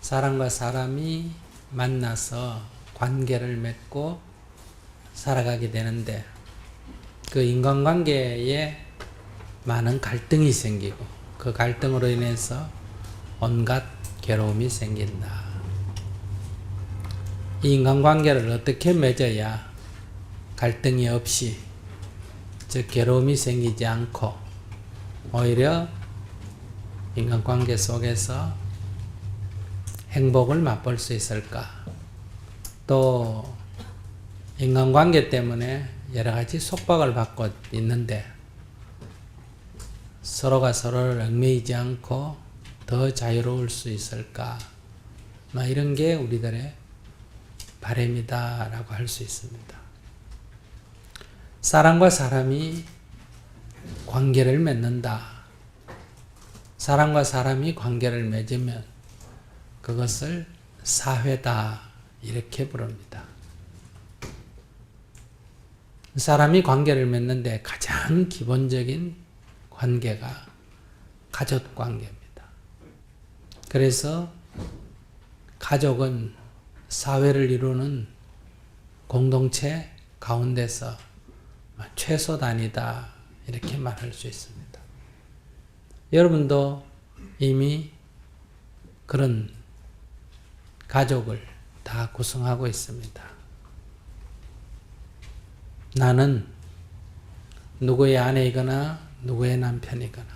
사람과 사람이 만나서 관계를 맺고 살아가게 되는데 그 인간관계에 많은 갈등이 생기고 그 갈등으로 인해서 온갖 괴로움이 생긴다. 이 인간관계를 어떻게 맺어야 갈등이 없이 즉 괴로움이 생기지 않고 오히려 인간관계 속에서 행복을 맛볼 수 있을까? 또 인간관계 때문에 여러 가지 속박을 받고 있는데 서로가 서로를 얽매이지 않고 더 자유로울 수 있을까? 이런 게 우리들의 바람이다라고 할 수 있습니다. 사람과 사람이 관계를 맺는다. 사람과 사람이 관계를 맺으면 그것을 사회다 이렇게 부릅니다. 사람이 관계를 맺는데 가장 기본적인 관계가 가족 관계입니다. 그래서 가족은 사회를 이루는 공동체 가운데서 최소 단위다 이렇게 말할 수 있습니다. 여러분도 이미 그런 가족을 다 구성하고 있습니다. 나는 누구의 아내이거나 누구의 남편이거나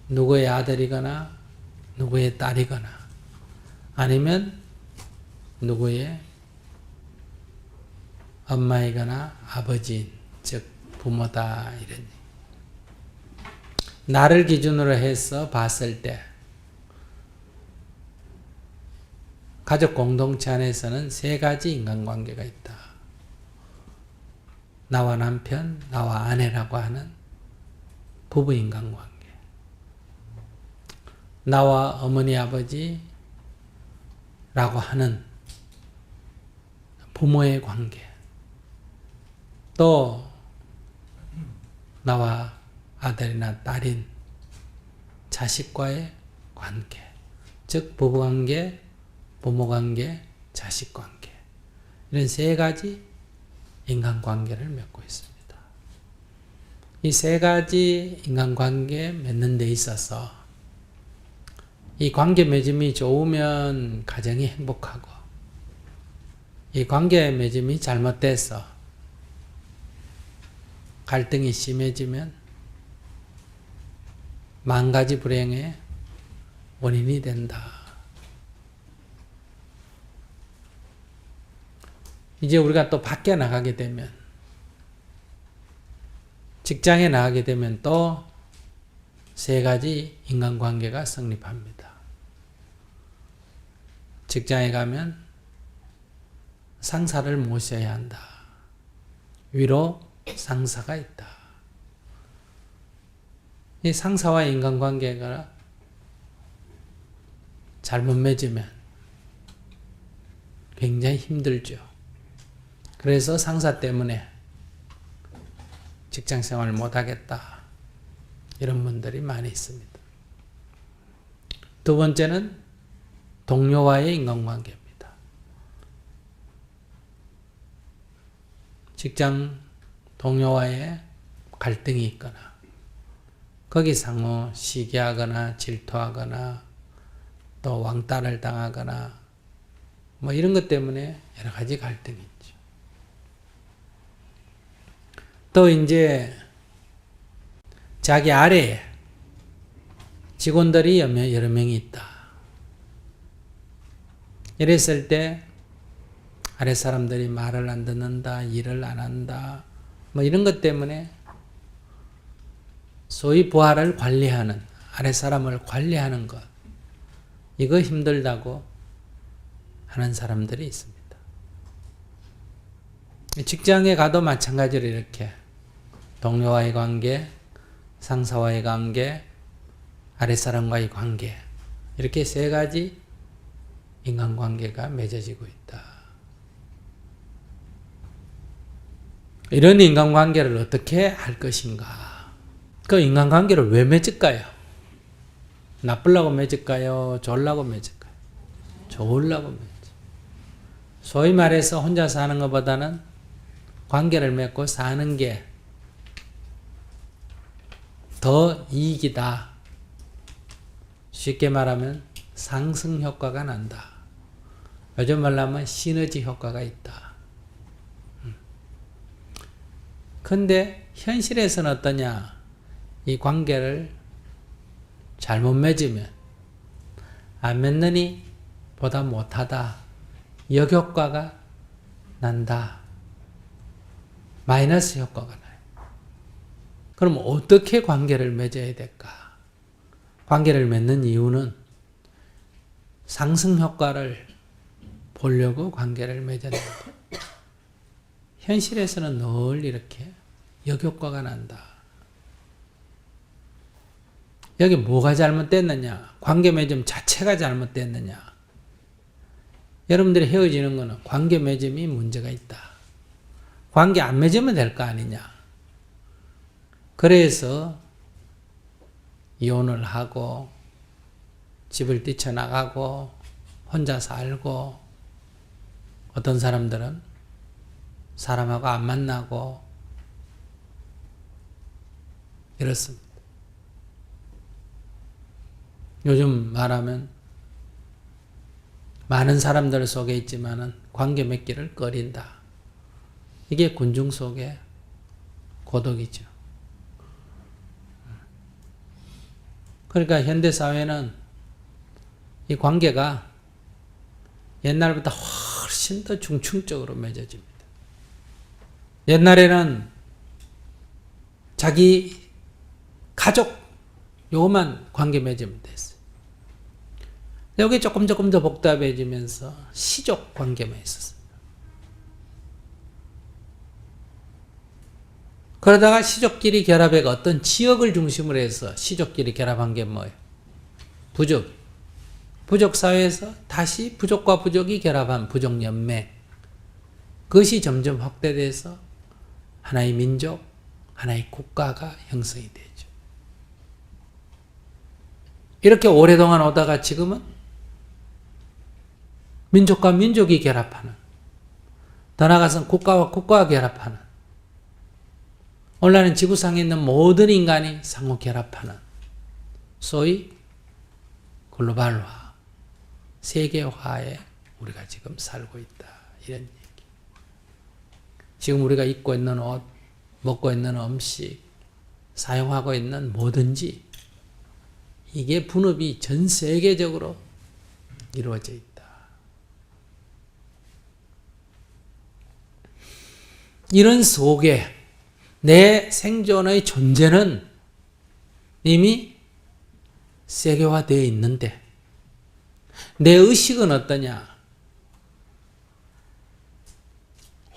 누구의 아들이거나 누구의 딸이거나 아니면 누구의 엄마이거나 아버지인 즉 부모다 이러니 나를 기준으로 해서 봤을 때 가족 공동체 안에서는 세 가지 인간관계가 있다. 나와 남편, 나와 아내라고 하는 부부 인간관계. 나와 어머니, 아버지라고 하는 부모의 관계. 또 나와 아들이나 딸인 자식과의 관계. 즉 부부관계, 부모관계, 자식관계. 이런 세 가지 인간관계를 맺고 있습니다. 이 세 가지 인간관계 맺는 데 있어서 이 관계 맺음이 좋으면 가정이 행복하고 이 관계 맺음이 잘못돼서 갈등이 심해지면 만가지 불행의 원인이 된다. 이제 우리가 또 밖에 나가게 되면 직장에 나가게 되면 또 세 가지 인간관계가 성립합니다. 직장에 가면 상사를 모셔야 한다. 위로 상사가 있다. 이 상사와의 인간관계가 잘못 맺으면 굉장히 힘들죠. 그래서 상사 때문에 직장생활을 못하겠다. 이런 분들이 많이 있습니다. 두 번째는 동료와의 인간관계입니다. 직장 동료와의 갈등이 있거나 거기 상호 시기하거나 질투하거나 또 왕따를 당하거나 이런 것 때문에 여러 가지 갈등이 있죠. 또 이제 자기 아래에 직원들이 여러 명이 있다. 이랬을 때 아래 사람들이 말을 안 듣는다, 일을 안 한다, 이런 것 때문에 소위 부하를 관리하는, 아래 사람을 관리하는 것, 이거 힘들다고 하는 사람들이 있습니다. 직장에 가도 마찬가지로 이렇게 동료와의 관계, 상사와의 관계, 아랫사람과의 관계 이렇게 세 가지 인간관계가 맺어지고 있다. 이런 인간관계를 어떻게 할 것인가? 그 인간관계를 왜 맺을까요? 나쁘려고 맺을까요? 좋으려고 맺을까요? 좋으려고 맺지. 소위 말해서 혼자 사는 것보다는 관계를 맺고 사는 게 더 이익이다. 쉽게 말하면 상승 효과가 난다. 요즘 말로 하면 시너지 효과가 있다. 근데 현실에서는 어떠냐? 이 관계를 잘못 맺으면 안 맺느니 보다 못하다. 역효과가 난다. 마이너스 효과가 나요. 그럼 어떻게 관계를 맺어야 될까? 관계를 맺는 이유는 상승 효과를 보려고 관계를 맺어야 된다. 현실에서는 늘 이렇게 역효과가 난다. 여기 뭐가 잘못됐느냐? 관계 맺음 자체가 잘못됐느냐? 여러분들이 헤어지는 것은 관계 맺음이 문제가 있다. 관계 안 맺으면 될 거 아니냐? 그래서 이혼을 하고 집을 뛰쳐나가고 혼자 살고 어떤 사람들은 사람하고 안 만나고 이렇습니다. 요즘 말하면 많은 사람들 속에 있지만은 관계 맺기를 꺼린다. 이게 군중 속의 고독이죠. 그러니까 현대사회는 이 관계가 옛날보다 훨씬 더 중층적으로 맺어집니다. 옛날에는 자기 가족 요만 관계 맺으면 됐어요. 여기 조금 더 복잡해지면서 시족 관계만 있었어요. 그러다가 시족끼리 결합해가 어떤 지역을 중심으로 해서 시족끼리 결합한 게 뭐예요? 부족. 부족 사회에서 다시 부족과 부족이 결합한 부족연맹. 그것이 점점 확대돼서 하나의 민족, 하나의 국가가 형성이 되죠. 이렇게 오랫동안 오다가 지금은 민족과 민족이 결합하는, 더 나아가서는 국가와 국가가 결합하는, 오늘날은 지구상에 있는 모든 인간이 상호 결합하는 소위 글로벌화, 세계화에 우리가 지금 살고 있다. 이런 얘기. 지금 우리가 입고 있는 옷, 먹고 있는 음식, 사용하고 있는 뭐든지 이게 분업이 전 세계적으로 이루어져 있다. 이런 속에 내 생존의 존재는 이미 세계화되어 있는데 내 의식은 어떠냐?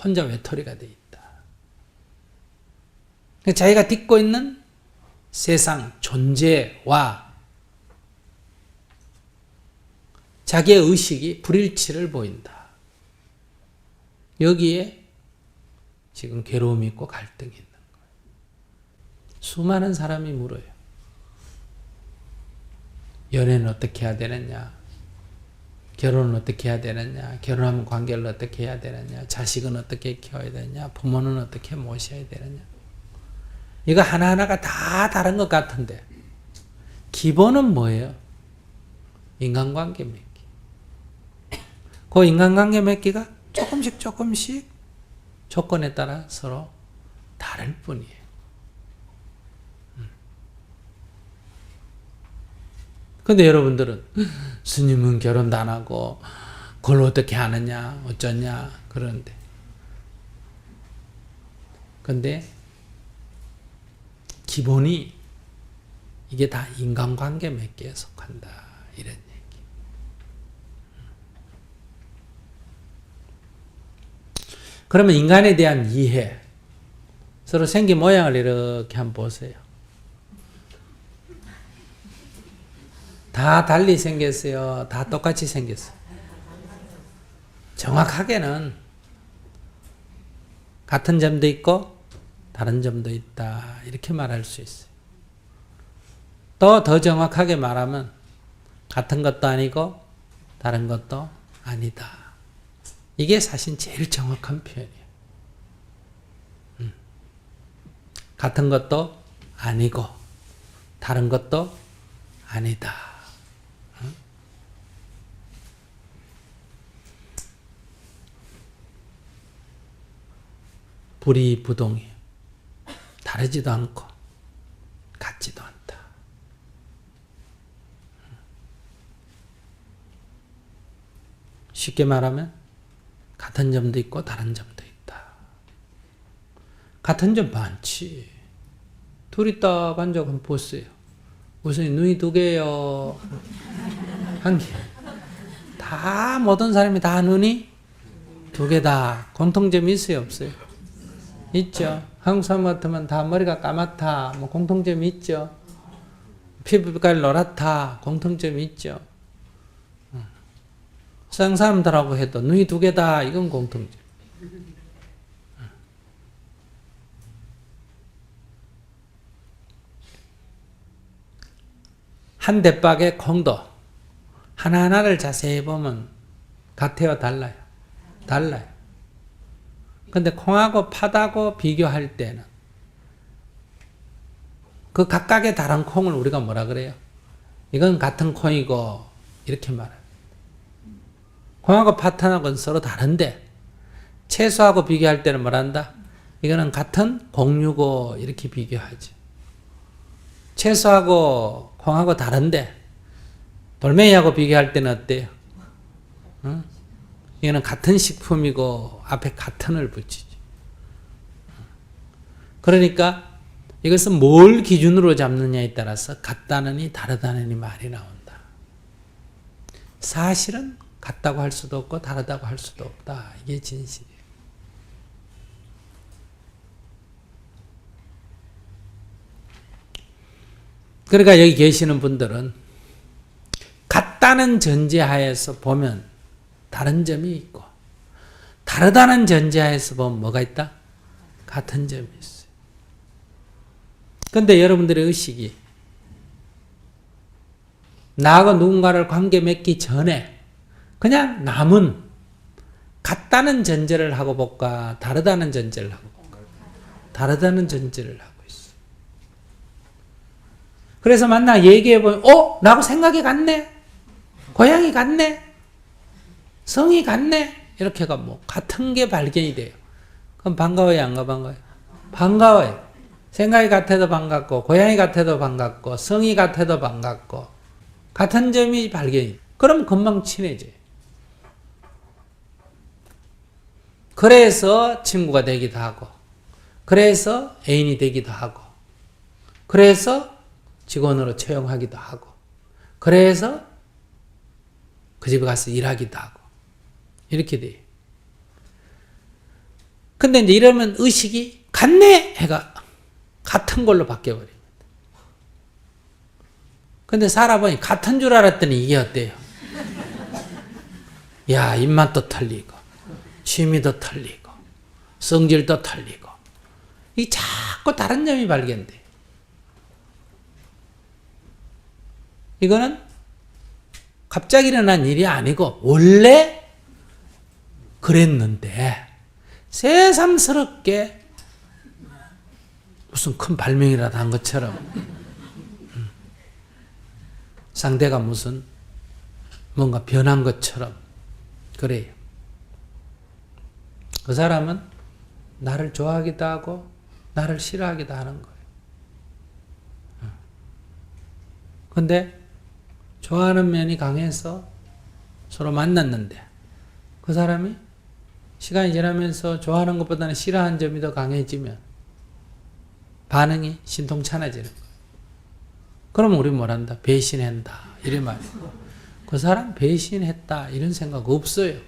혼자 외톨이가 되어 있다. 자기가 딛고 있는 세상 존재와 자기의 의식이 불일치를 보인다. 여기에 지금 괴로움이 있고 갈등이 있는 거예요. 수많은 사람이 물어요. 연애는 어떻게 해야 되느냐? 결혼은 어떻게 해야 되느냐? 결혼하면 관계를 어떻게 해야 되느냐? 자식은 어떻게 키워야 되느냐? 부모는 어떻게 모셔야 되느냐? 이거 하나하나가 다 다른 것 같은데 기본은 뭐예요? 인간관계 맺기. 그 인간관계 맺기가 조금씩 조건에 따라 서로 다를 뿐이에요. 근데 여러분들은 스님은 결혼도 안 하고 그걸 어떻게 하느냐 어쩌냐 그러는데 근데 기본이 이게 다 인간관계 맺기에 속한다 이런 얘기. 그러면 인간에 대한 이해 서로 생긴 모양을 이렇게 한번 보세요. 다 달리 생겼어요? 다 똑같이 생겼어요? 정확하게는 같은 점도 있고 다른 점도 있다 이렇게 말할 수 있어요. 또 더 정확하게 말하면 같은 것도 아니고 다른 것도 아니다. 이게 사실 제일 정확한 표현이에요. 같은 것도 아니고 다른 것도 아니다. 불이 부동이에요. 다르지도 않고 같지도 않다. 쉽게 말하면 같은 점도 있고 다른 점도 있다. 같은 점 많지. 둘이 딱 앉아 한번 보세요. 무슨 눈이 두 개요. 한 개. 다 모든 사람이 다 눈이 두 개다. 공통점이 있어요, 없어요? 있죠. 한국 사람 같으면 다 머리가 까맣다. 뭐 공통점이 있죠. 피부깔 노랗다. 공통점이 있죠. 서양 사람들하고 해도 눈이 두 개다. 이건 공통점. 한 대박의 콩도 하나하나를 자세히 보면 같아요, 달라요? 달라요. 근데 콩하고 팥하고 비교할 때는 그 각각의 다른 콩을 우리가 뭐라 그래요? 이건 같은 콩이고 이렇게 말해요. 콩하고 팥하고는 서로 다른데 채소하고 비교할 때는 뭐라 한다? 이거는 같은 곡류고 이렇게 비교하죠. 채소하고 콩하고 다른데 돌멩이하고 비교할 때는 어때요? 응? 이거는 같은 식품이고 앞에 같은을 붙이죠. 그러니까 이것은 뭘 기준으로 잡느냐에 따라서 같다느니 다르다느니 말이 나온다. 사실은 같다고 할 수도 없고 다르다고 할 수도 없다. 이게 진실이에요. 그러니까 여기 계시는 분들은 같다는 전제하에서 보면 다른 점이 있고 다르다는 전제하에서 보면 뭐가 있다? 같은 점이 있어요. 그런데 여러분들의 의식이 나하고 누군가를 관계 맺기 전에 그냥 남은 같다는 전제를 하고 볼까 다르다는 전제를 하고 볼까 다르다는 전제를 하고 있어요. 그래서 만나 얘기해보면 나하고 생각이 같네 고향이 같네 성이 같네 이렇게가 뭐 같은 게 발견이 돼요. 그럼 반가워요 안 반가워요? 반가워요. 생각이 같아도 반갑고 고향이 같아도 반갑고 성이 같아도 반갑고 같은 점이 발견이 돼요. 그럼 금방 친해져요. 그래서 친구가 되기도 하고 그래서 애인이 되기도 하고 그래서 직원으로 채용하기도 하고 그래서 그 집에 가서 일하기도 하고 이렇게 돼요. 근데 이제 이러면 의식이 같네 해가 같은 걸로 바뀌어버립니다. 근데 살아보니 같은 줄 알았더니 이게 어때요? 야, 입맛도 틀리고 취미도 틀리고 성질도 틀리고 이 자꾸 다른 점이 발견돼. 이거는 갑자기 일어난 일이 아니고 원래 그랬는데 새삼스럽게 무슨 큰 발명이라도 한 것처럼 상대가 무슨 뭔가 변한 것처럼 그래요. 그 사람은 나를 좋아하기도 하고 나를 싫어하기도 하는 거예요. 근데 좋아하는 면이 강해서 서로 만났는데 그 사람이 시간이 지나면서 좋아하는 것보다는 싫어하는 점이 더 강해지면 반응이 신통찮아지는 거예요. 그러면 우리 뭐란다? 배신한다. 이런 말이에요. 그 사람 배신했다. 이런 생각 없어요.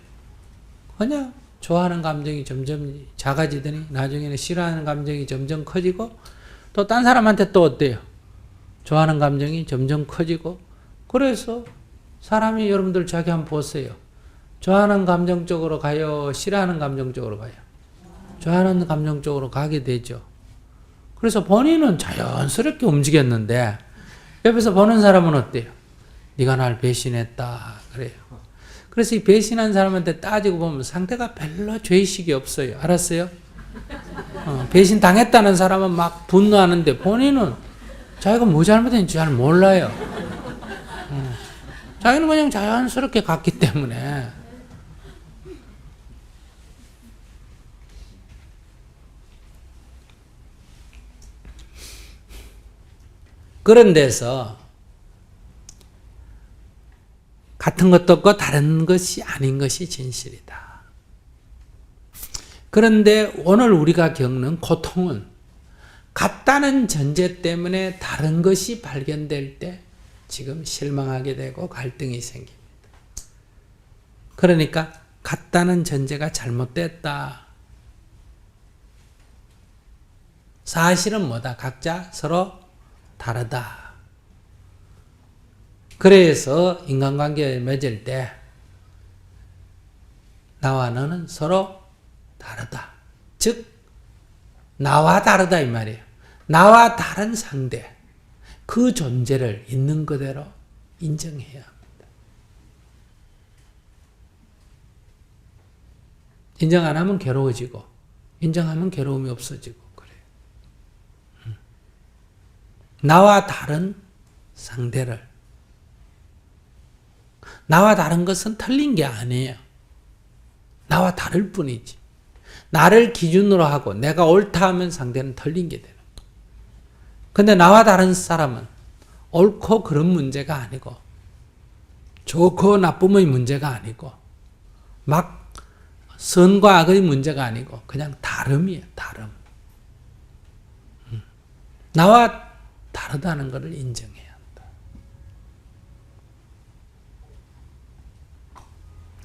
그냥 좋아하는 감정이 점점 작아지더니 나중에는 싫어하는 감정이 점점 커지고 또 딴 사람한테 또 어때요? 좋아하는 감정이 점점 커지고 그래서 사람이 여러분들 자기 한번 보세요. 좋아하는 감정 쪽으로 가요? 싫어하는 감정 쪽으로 가요? 좋아하는 감정 쪽으로 가게 되죠. 그래서 본인은 자연스럽게 움직였는데 옆에서 보는 사람은 어때요? 네가 날 배신했다 그래요. 그래서 이 배신한 사람한테 따지고 보면 상대가 별로 죄의식이 없어요. 알았어요? 배신 당했다는 사람은 막 분노하는데 본인은 자기가 뭐 잘못했는지 잘 몰라요. 자기는 그냥 자연스럽게 갔기 때문에. 그런 데서 같은 것도 없고 다른 것이 아닌 것이 진실이다. 그런데 오늘 우리가 겪는 고통은 같다는 전제 때문에 다른 것이 발견될 때 지금 실망하게 되고 갈등이 생깁니다. 그러니까 같다는 전제가 잘못됐다. 사실은 뭐다? 각자 서로 다르다. 그래서 인간관계를 맺을 때 나와 너는 서로 다르다. 즉 나와 다르다 이 말이에요. 나와 다른 상대, 그 존재를 있는 그대로 인정해야 합니다. 인정 안 하면 괴로워지고 인정하면 괴로움이 없어지고 그래요. 나와 다른 상대를, 나와 다른 것은 틀린 게 아니에요. 나와 다를 뿐이지. 나를 기준으로 하고 내가 옳다 하면 상대는 틀린 게 되는 거예요. 근데 나와 다른 사람은 옳고 그런 문제가 아니고 좋고 나쁨의 문제가 아니고 막 선과 악의 문제가 아니고 그냥 다름이에요. 다름. 나와 다르다는 것을 인정해야 한다.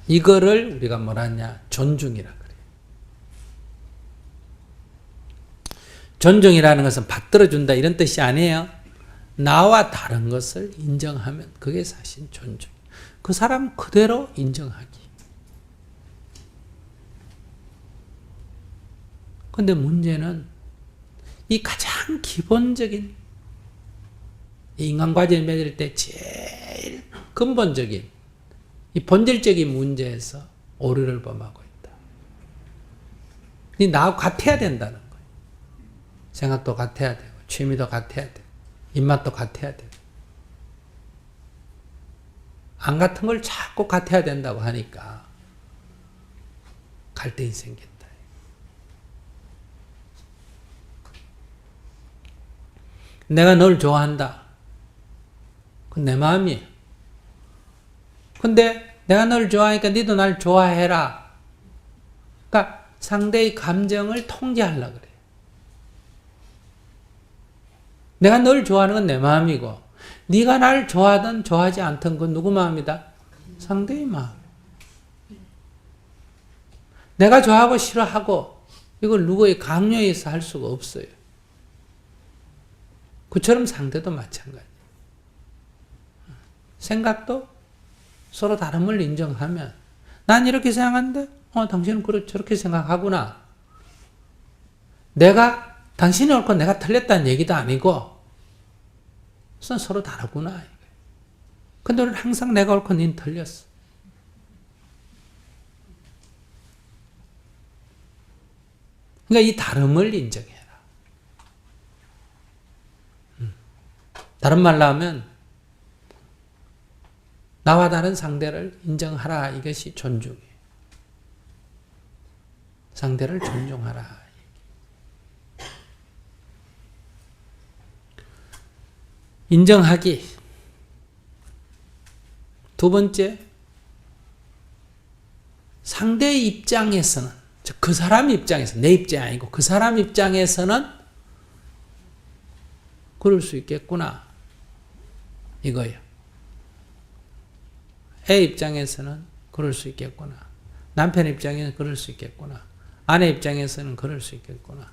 이거를 우리가 뭐라 하냐? 존중이라 그래요. 존중이라는 것은 받들어준다 이런 뜻이 아니에요. 나와 다른 것을 인정하면 그게 사실 존중. 그 사람 그대로 인정하기. 근데 문제는 이 가장 기본적인 인간관계를 맺을 때 제일 근본적인 이 본질적인 문제에서 오류를 범하고 있다. 나하고 같아야 된다는 거예요. 생각도 같아야 되고 취미도 같아야 되고 입맛도 같아야 되고 안 같은 걸 자꾸 같아야 된다고 하니까 갈등이 생긴다. 내가 널 좋아한다. 그건 내 마음이에요. 근데 내가 널 좋아하니까 너도 날 좋아해라. 그러니까 상대의 감정을 통제하려고 그래요. 내가 널 좋아하는 건 내 마음이고 네가 날 좋아하든 좋아하지 않든 그건 누구 마음이다? 상대의 마음. 내가 좋아하고 싫어하고 이걸 누구의 강요에 의해서 할 수가 없어요. 그처럼 상대도 마찬가지. 생각도 서로 다름을 인정하면 난 이렇게 생각하는데 당신은 저렇게 생각하구나. 내가 당신이 옳고 내가 틀렸다는 얘기도 아니고 서로 다르구나. 근데 우리는 항상 내가 옳고 너는 틀렸어. 그러니까 이 다름을 인정해라. 다른 말로 하면 나와 다른 상대를 인정하라. 이것이 존중이에요. 상대를 존중하라. 인정하기. 두 번째, 상대의 입장에서는, 그 사람 입장에서, 내 입장이 아니고 그 사람 입장에서는 그럴 수 있겠구나. 이거예요. 애 입장에서는 그럴 수 있겠구나. 남편 입장에서는 그럴 수 있겠구나. 아내 입장에서는 그럴 수 있겠구나.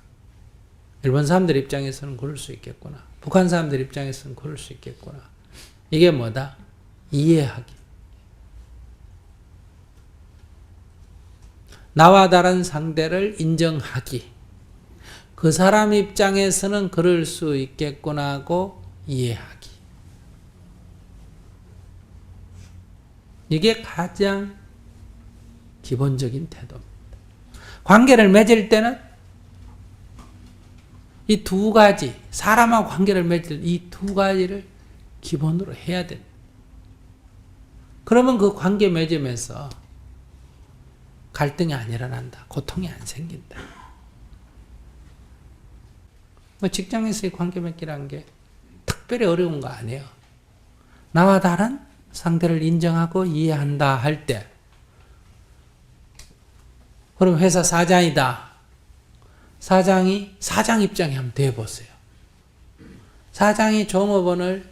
일본 사람들 입장에서는 그럴 수 있겠구나. 북한 사람들 입장에서는 그럴 수 있겠구나. 이게 뭐다? 이해하기. 나와 다른 상대를 인정하기. 그 사람 입장에서는 그럴 수 있겠구나 하고 이해하기. 이게 가장 기본적인 태도입니다. 관계를 맺을 때는 이 두 가지, 사람하고 관계를 맺을 이 두 가지를 기본으로 해야 됩니다. 그러면 그 관계 맺으면서 갈등이 안 일어난다. 고통이 안 생긴다. 뭐 직장에서의 관계 맺기라는 게 특별히 어려운 거 아니에요. 나와 다른 상대를 인정하고 이해한다 할 때, 그럼 회사 사장이다. 사장이 사장 입장에 한번 대보세요. 사장이 종업원을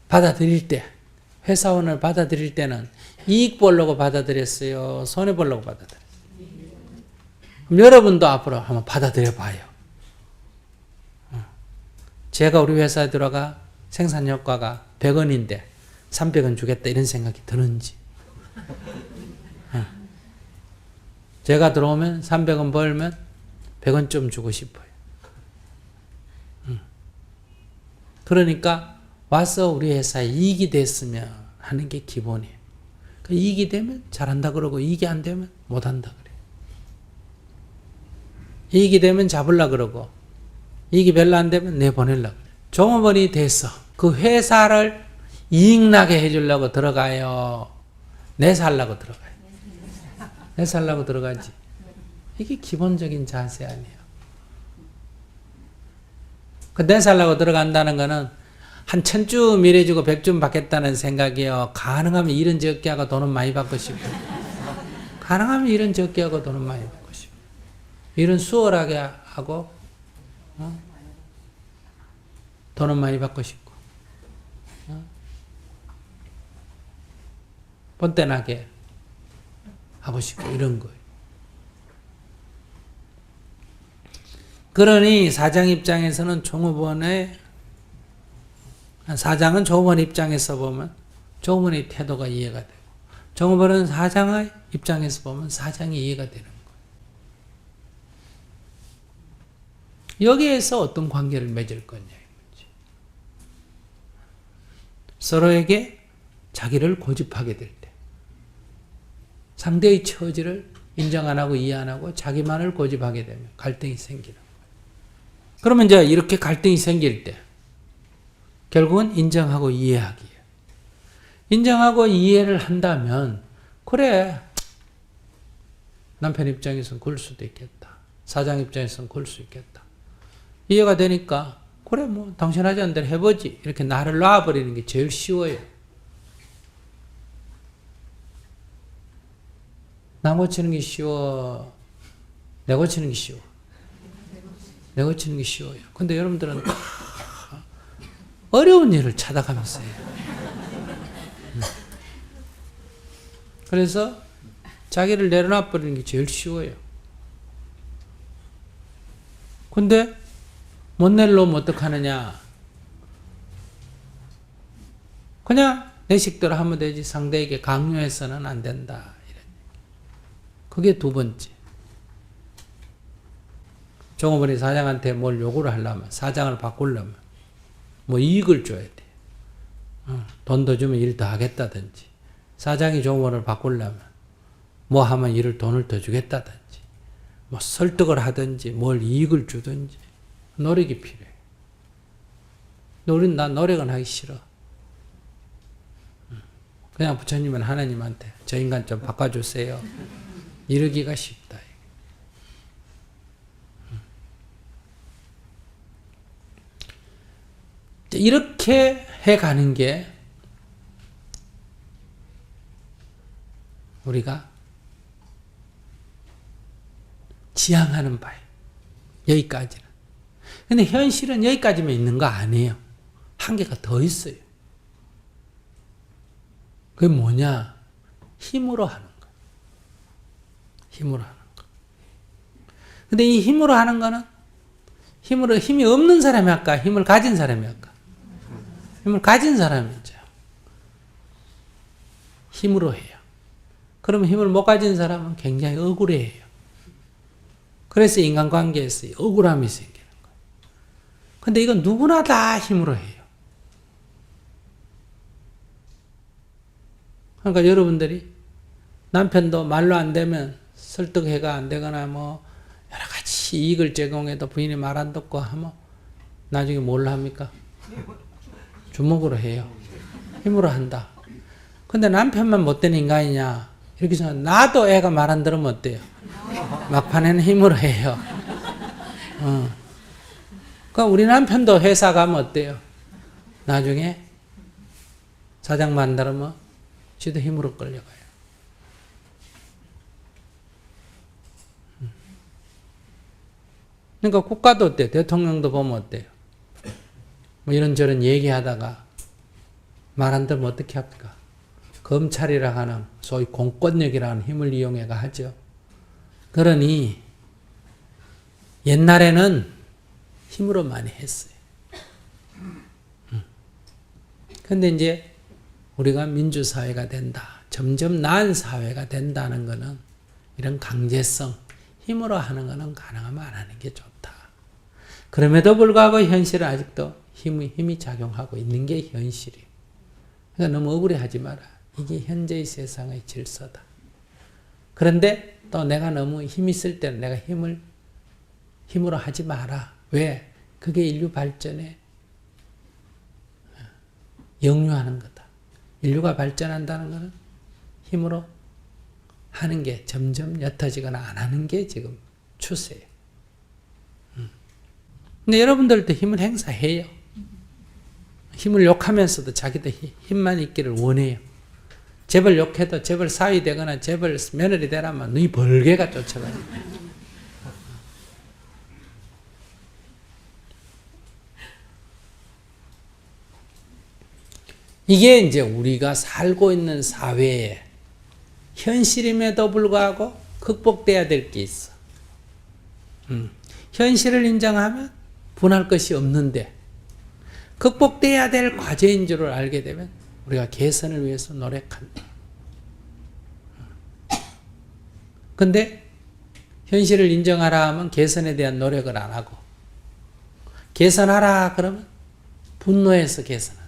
받아들일 때, 회사원을 받아들일 때는 이익 보려고 받아들였어요? 손해 보려고 받아들였어요? 그럼 여러분도 앞으로 한번 받아들여 봐요. 제가 우리 회사에 들어가 생산 효과가 100원인데 300원 주겠다 이런 생각이 드는지. 제가 들어오면 300원 벌면 100원 좀 주고 싶어요. 그러니까 와서 우리 회사에 이익이 됐으면 하는 게 기본이에요. 그 이익이 되면 잘한다 그러고 이익이 안 되면 못한다 그래요. 이익이 되면 잡으려 그러고 이익이 별로 안 되면 내보내려고 그래요. 종업원이 돼서 그 회사를 이익나게 해주려고 들어가요? 내 살라고 들어가요? 내 살라고 들어가지. 이게 기본적인 자세 아니에요. 그 내 살라고 들어간다는 거는 한 1000주 미래주고 100주 받겠다는 생각이에요. 가능하면 일은 적게 하고 돈은 많이 받고 싶고. 가능하면 일은 적게 하고 돈은 많이 받고 싶고. 일은 수월하게 하고 돈은 많이 받고 싶고. 본때나게 하고 싶고 이런 거예요. 그러니 사장 입장에서는 사장은 종업원 입장에서 보면 종업원의 태도가 이해가 되고 종업원은 사장의 입장에서 보면 사장이 이해가 되는 거예요. 여기에서 어떤 관계를 맺을 거냐 이거지. 서로에게 자기를 고집하게 될 때 상대의 처지를 인정 안 하고 이해 안 하고 자기만을 고집하게 되면 갈등이 생기는 거예요. 그러면 이제 이렇게 갈등이 생길 때 결국은 인정하고 이해하기예요. 인정하고 이해를 한다면 그래 남편 입장에서는 그럴 수도 있겠다. 사장 입장에서는 그럴 수 있겠다. 이해가 되니까 그래 뭐 당신 하자는 대로 해보지 이렇게 나를 놔버리는 게 제일 쉬워요. 나 고치는 게 쉬워? 내 고치는 게 쉬워? 내 고치는 게 쉬워요. 근데 여러분들은 어려운 일을 찾아가면서 해요. 그래서 자기를 내려놔버리는 게 제일 쉬워요. 근데 못 내려오면 어떡하느냐? 그냥 내 식대로 하면 되지 상대에게 강요해서는 안 된다. 그게 두 번째. 종업원이 사장한테 뭘 요구를 하려면, 사장을 바꾸려면, 뭐 이익을 줘야 돼. 돈 더 주면 일 더 하겠다든지, 사장이 종업원을 바꾸려면, 뭐 하면 일을 돈을 더 주겠다든지, 뭐 설득을 하든지, 뭘 이익을 주든지, 노력이 필요해. 근데 우리는 난 노력은 하기 싫어. 그냥 부처님은 하나님한테 저 인간 좀 바꿔주세요. 이러기가 쉽다. 이렇게 해가는 게 우리가 지향하는 바예요. 여기까지는. 근데 현실은 여기까지만 있는 거 아니에요. 한계가 더 있어요. 그게 뭐냐? 힘으로 하는 거. 힘으로 하는 거. 근데 이 힘으로 하는 거는 힘이 없는 사람이 할까? 힘을 가진 사람이 할까? 힘을 가진 사람이죠. 힘으로 해요. 그러면 힘을 못 가진 사람은 굉장히 억울해해요. 그래서 인간관계에서 억울함이 생기는 거예요. 근데 이건 누구나 다 힘으로 해요. 그러니까 여러분들이 남편도 말로 안 되면 설득해가 안 되거나 뭐 여러 가지 이익을 제공해도 부인이 말 안 듣고 하면 나중에 뭘 합니까? 주먹으로 해요. 힘으로 한다. 근데 남편만 못된 인간이냐? 이렇게 생각, 나도 애가 말 안 들으면 어때요? 막판에는 힘으로 해요. 그러니까 우리 남편도 회사 가면 어때요? 나중에 사장 만나면 지도 힘으로 끌려가요. 그러니까 국가도 어때요? 대통령도 보면 어때요? 뭐 이런저런 얘기하다가 말 안 들으면 어떻게 합니까? 검찰이라 하는 소위 공권력이라는 힘을 이용해가 하죠. 그러니 옛날에는 힘으로 많이 했어요. 근데 이제 우리가 민주사회가 된다. 점점 나은 사회가 된다는 것은 이런 강제성, 힘으로 하는 것은 가능하면 안 하는 게 좋다. 그럼에도 불구하고 현실은 아직도 힘이 작용하고 있는 게 현실이에요. 그러니까 너무 억울해하지 마라. 이게 현재의 세상의 질서다. 그런데 또 내가 너무 힘 있을 때는 내가 힘으로 하지 마라. 왜? 그게 인류 발전에 역류하는 거다. 인류가 발전한다는 것은 힘으로 하는 게 점점 옅어지거나 안 하는 게 지금 추세예요. 근데 여러분들도 힘을 행사해요. 힘을 욕하면서도 자기도 힘만 있기를 원해요. 재벌 욕해도 재벌 사위 되거나 재벌 며느리 되라면 너희 벌개가 쫓아가요. 이게 이제 우리가 살고 있는 사회의 현실임에도 불구하고 극복돼야 될 게 있어. 현실을 인정하면 분할 것이 없는데 극복돼야 될 과제인 줄을 알게 되면 우리가 개선을 위해서 노력한다. 근데 현실을 인정하라 하면 개선에 대한 노력을 안 하고 개선하라 그러면 분노해서 개선한다.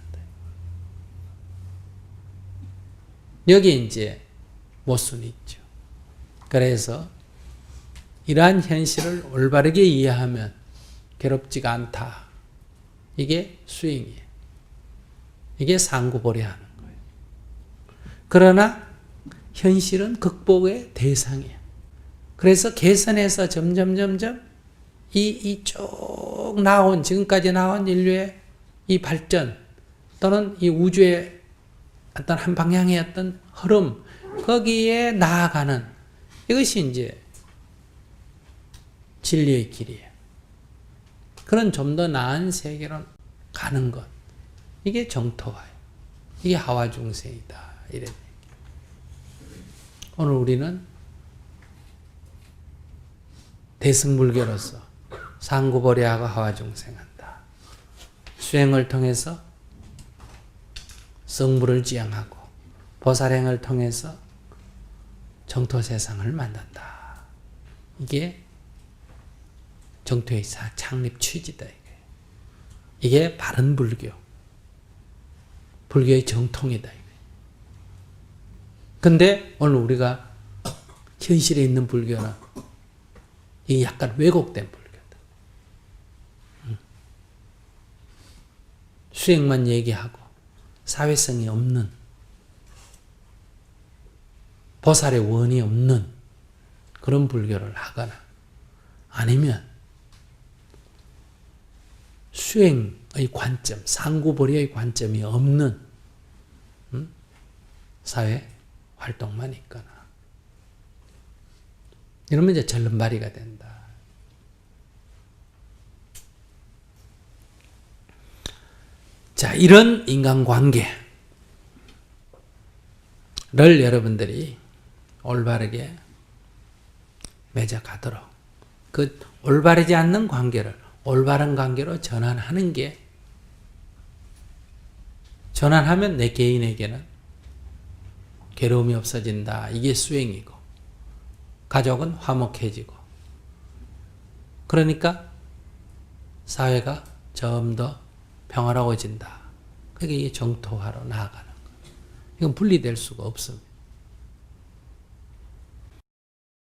여기 이제 모순이 있죠. 그래서 이러한 현실을 올바르게 이해하면 괴롭지가 않다. 이게 수행이에요. 이게 상구보리하는 거예요. 그러나 현실은 극복의 대상이에요. 그래서 개선해서 점점 쭉 지금까지 나온 인류의 이 발전 또는 이 우주의 어떤 한 방향의 어떤 흐름, 거기에 나아가는 이것이 이제 진리의 길이에요. 그런 좀 더 나은 세계로 가는 것. 이게 정토화예요. 이게 하와 중생이다. 이런 얘기. 오늘 우리는 대승불교로서 상구보리하고 하와 중생한다. 수행을 통해서 성불을 지향하고 보살행을 통해서 정토 세상을 만든다. 이게 정토의 창립 취지다. 이게 바른 불교. 불교의 정통이다. 근데 오늘 우리가 현실에 있는 불교는 이게 약간 왜곡된 불교다. 수행만 얘기하고 사회성이 없는, 보살의 원이 없는 그런 불교를 하거나 아니면 수행의 관점, 상구보리의 관점이 없는 사회 활동만 있거나 이러면 이제 절름발이가 된다. 자, 이런 인간관계를 여러분들이 올바르게 맺어가도록 그 올바르지 않는 관계를 올바른 관계로 전환하는 게, 전환하면 내 개인에게는 괴로움이 없어진다. 이게 수행이고 가족은 화목해지고 그러니까 사회가 좀 더 평화로워진다. 그게 정토화로 나아가는 거예요. 이건 분리될 수가 없어.